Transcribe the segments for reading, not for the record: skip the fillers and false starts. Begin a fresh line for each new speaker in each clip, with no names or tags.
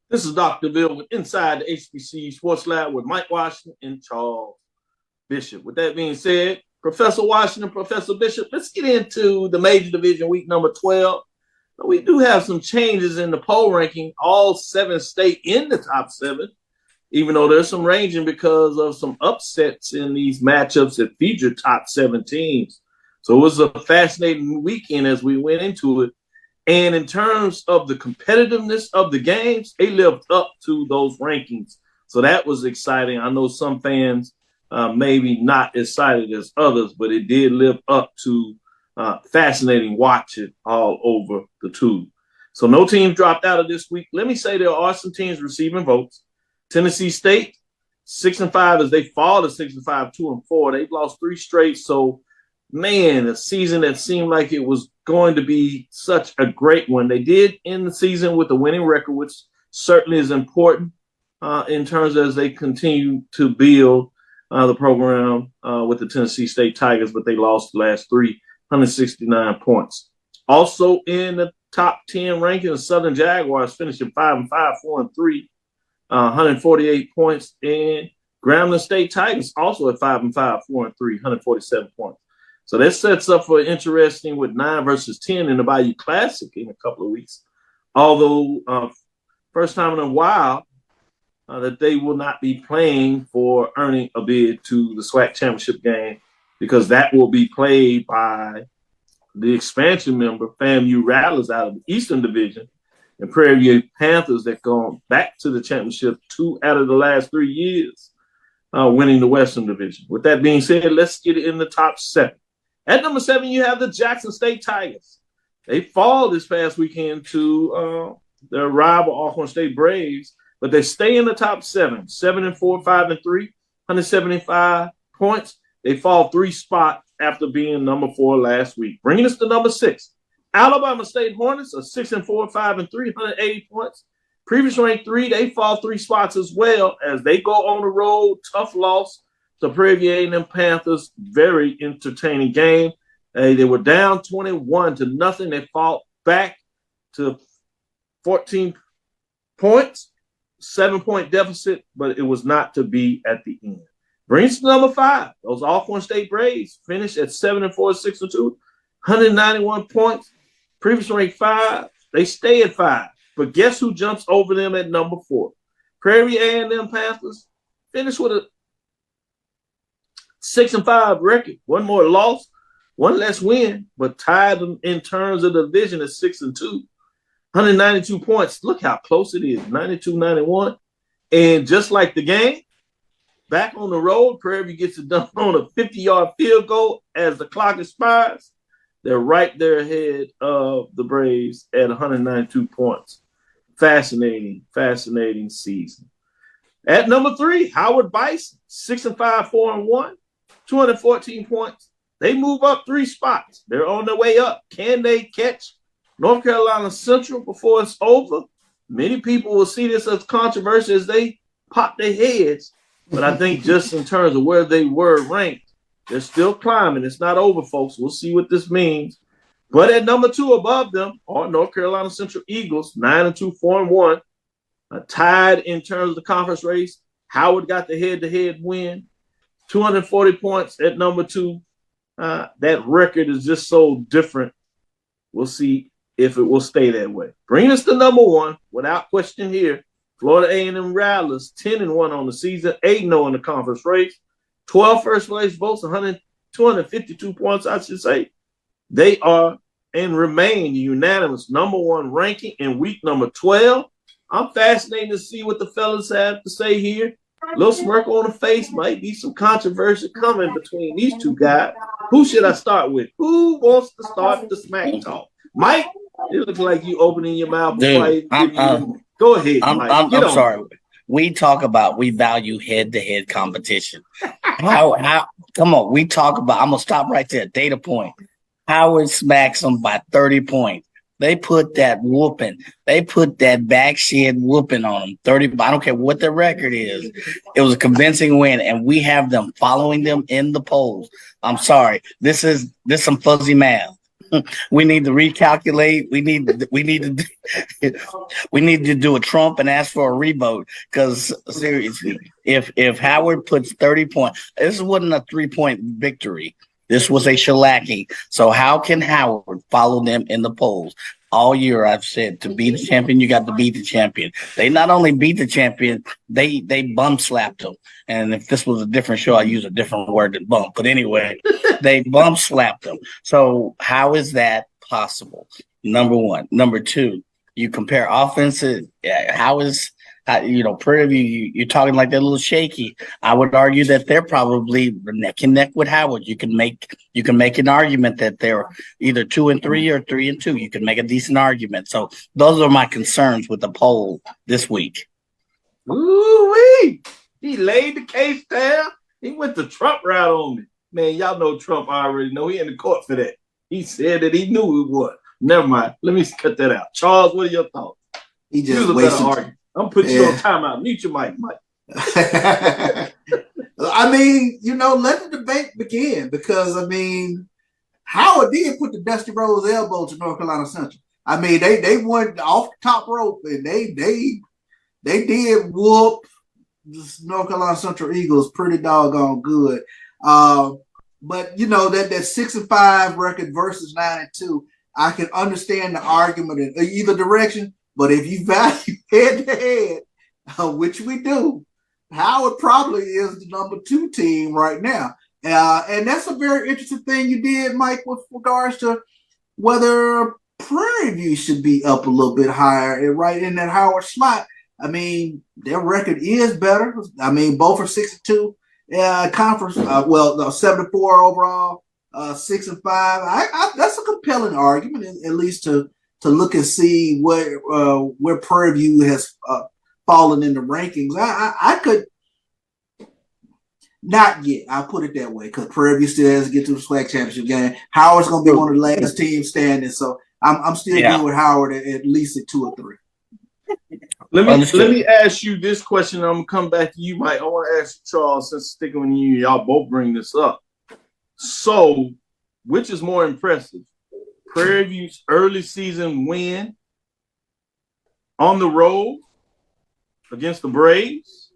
This is Dr. Bill with Inside the HBCU Sports Lab with Mike Washington and Charles Bishop. With that being said, Professor Washington, Professor Bishop, let's get into the major division week number 12. We do have some changes in the poll ranking. All seven stay in the top seven, even though there's some ranging because of some upsets in these matchups that feature top seven teams. So it was a fascinating weekend as we went into it. And in terms of the competitiveness of the games, they lived up to those rankings. So that was exciting. I know some fans maybe not as excited as others, but it did live up to fascinating watching all over the tube. So no teams dropped out of this week. Let me say there are some teams receiving votes. Tennessee State, 6-5 as they fall to 6-5, 2-4. They've lost three straight. So, man, a season that seemed like it was going to be such a great one. They did end the season with a winning record, which certainly is important in terms as they continue to build the program with the Tennessee State Tigers, but they lost the last 369 points. Also in the top 10 ranking, the Southern Jaguars finishing 5-5, 4-3, 148 points. And Grambling State Tigers also at 5-5, 4-3, 147 points. So that sets up for interesting with 9 versus 10 in the Bayou Classic in a couple of weeks. Although first time in a while that they will not be playing for earning a bid to the SWAC championship game because that will be played by the expansion member, FAMU Rattlers out of the Eastern Division and Prairie View Panthers that gone back to the championship 2 out of the last 3 years, winning the Western Division. With that being said, let's get in the top 7. At number 7, you have the Jackson State Tigers. They fall this past weekend to their rival Alcorn State Braves, but they stay in the top 7, 7-4, 5-3, 175 points. They fall 3 spots after being number 4 last week. Bringing us to number 6, Alabama State Hornets are 6-4, 5-3, 180 points. Previous ranked 3, they fall 3 spots as well as they go on the road. Tough loss to Prairie View A&M Panthers. Very entertaining game. They were down 21-0. They fought back to 14 points, 7-point deficit, but it was not to be at the end. Brings to number 5. Those Alcorn State Braves finished at 7-4, 6-2, 191 points. Previous ranked 5. They stay at 5. But guess who jumps over them at number 4? Prairie A&M Panthers finished with a 6-5 record. One more loss, one less win, but tied them in terms of the division at 6-2. 192 points. Look how close it is, 92-91. And just like the game, back on the road, Prairie View gets it done on a 50-yard field goal as the clock expires. They're right there ahead of the Braves at 192 points. Fascinating season. At number 3, Howard Bison, 6-5, 4-1, 214 points. They move up 3 spots. They're on their way up. Can they catch North Carolina Central before it's over? Many people will see this as controversial as they pop their heads. But I think just in terms of where they were ranked, they're still climbing. It's not over, folks. We'll see what this means. But at number 2 above them are North Carolina Central Eagles, 9-2, 4-1. Tied in terms of the conference race. Howard got the head-to-head win. 240 points at number 2. That record is just so different. We'll see if it will stay that way. Bring us to number 1, without question here. Florida A&M Rattlers, 10-1 on the season, 8-0 in the conference race. 12 first-place votes, 252 points, I should say. They are and remain the unanimous number 1 ranking in week number 12. I'm fascinated to see what the fellas have to say here. Little smirk on the face, might be some controversy coming between these two guys. Who should I start with? Who wants to start the smack talk? Mike, it looks like you opening your mouth.
Dude,
go ahead, Mike.
I'm sorry. We value head-to-head competition. How? Come on, we talk about. I'm gonna stop right there. Data point. Howard smacks them by 30 points. They put that whooping. They put that backshed whooping on them. 30. I don't care what their record is. It was a convincing win, and we have them following them in the polls. I'm sorry. This is some fuzzy math. We need to recalculate. We need to do a Trump and ask for a revote. Because seriously, if Howard puts 30 points, this wasn't a 3-point victory. This was a shellacking. So how can Howard follow them in the polls? All year I've said, to be the champion, you got to beat the champion. They not only beat the champion, they bum slapped them. And if this was a different show, I'd use a different word than bump. But anyway, they bum slapped them. So how is that possible? Number one. Number two, you compare offenses. Prairie View, you're talking like they're a little shaky. I would argue that they're probably neck and neck with Howard. You can make an argument that they're either 2-3 or 3-2. You can make a decent argument. So those are my concerns with the poll this week.
Ooh-wee. He laid the case down. He went the Trump route on me. Man, y'all know Trump already know. He in the court for that. He said that he knew it was. Never mind. Let me cut that out. Charles, what are your thoughts?
He just wasted.
I'm putting you on timeout. Mute your mic, Mike.
I mean, let the debate begin because, Howard did put the Dusty Rose elbow to North Carolina Central. I mean, they went off the top rope and they did whoop the North Carolina Central Eagles pretty doggone good. But that 6-5 record versus 9-2, I can understand the argument in either direction. But if you value head-to-head, which we do, Howard probably is the number 2 team right now. And that's a very interesting thing you did, Mike, with regards to whether Prairie View should be up a little bit higher right in that Howard slot. I mean, their record is better. I mean, both are 6-2 conference. 7-4 overall, 6-5. That's a compelling argument, at least to look and see where Prairie View has fallen in the rankings. I could not yet. I'll put it that way because Prairie View still has to get to the SWAC championship game. Howard's going to be one of the last teams standing, so I'm still good with Howard at least at 2 or 3.
Let me ask you this question. I'm gonna come back to you, Mike. I want to ask you, Charles, since sticking with you, y'all both bring this up. So, which is more impressive? Prairie View's early season win on the road against the Braves,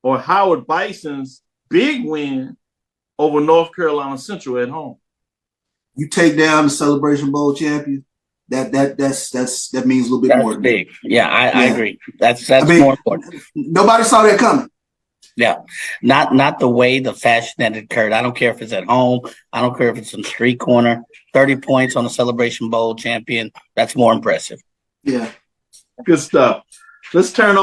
or Howard Bison's big win over North Carolina Central at home?
You take down the Celebration Bowl champion. That means a little bit more.
That's big. Yeah, I agree. That's more important.
Nobody saw that coming.
Yeah, not the way, the fashion that it occurred. I don't care if it's at home. I don't care if it's on the street corner. 30 points on the Celebration Bowl champion. That's more impressive.
Yeah.
Good stuff. Let's turn on